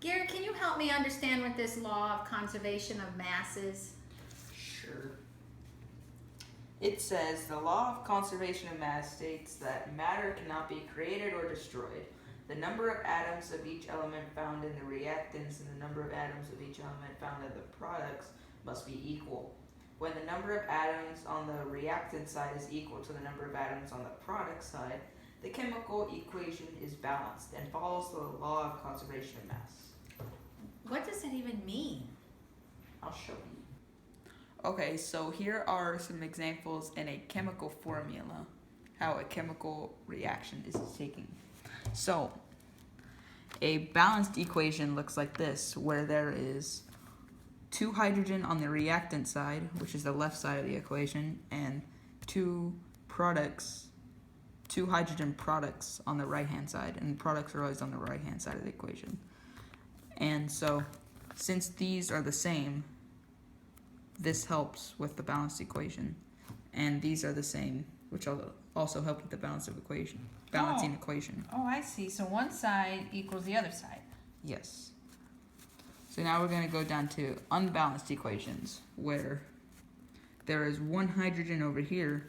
Gary, can you help me understand what this law of conservation of mass is? Sure. It says the law of conservation of mass states that matter cannot be created or destroyed. The number of atoms of each element found in the reactants and the number of atoms of each element found in the products must be equal. When the number of atoms on the reactant side is equal to the number of atoms on the product side, the chemical equation is balanced and follows the law of conservation of mass. What does that even mean? I'll show you. Okay, so here are some examples in a chemical formula, how a chemical reaction is taking. So, a balanced equation looks like this, where there is 2 hydrogen on the reactant side, which is the left side of the equation, and 2 hydrogen products on the right-hand side, and products are always on the right-hand side of the equation. And so, since these are the same, this helps with the balanced equation, and these are the same, which will also help with the balancing equation. Oh, I see. So one side equals the other side. Yes. So now we're going to go down to unbalanced equations, where there is 1 hydrogen over here,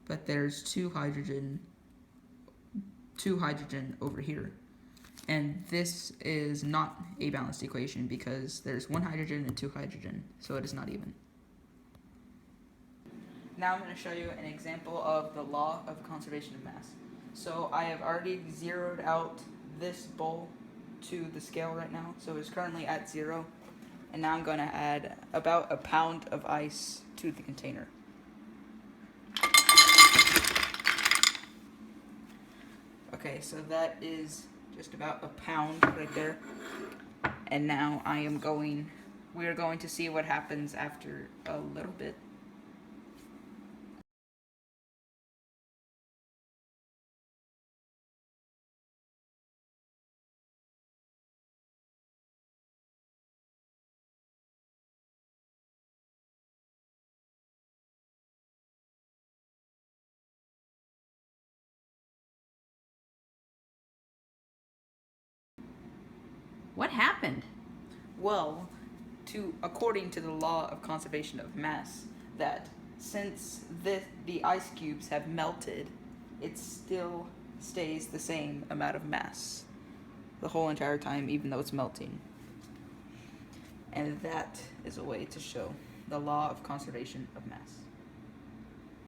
but there's 2 hydrogen over here. And this is not a balanced equation because there's 1 hydrogen and 2 hydrogen, so it is not even. Now I'm going to show you an example of the law of conservation of mass. So I have already zeroed out this bowl to the scale right now, so it's currently at 0. And now I'm going to add about a pound of ice to the container. Okay, so that is just about a pound right there. And now we are going to see what happens after a little bit. What happened? Well, according to the law of conservation of mass, that since the ice cubes have melted, it still stays the same amount of mass the whole entire time, even though it's melting. And that is a way to show the law of conservation of mass.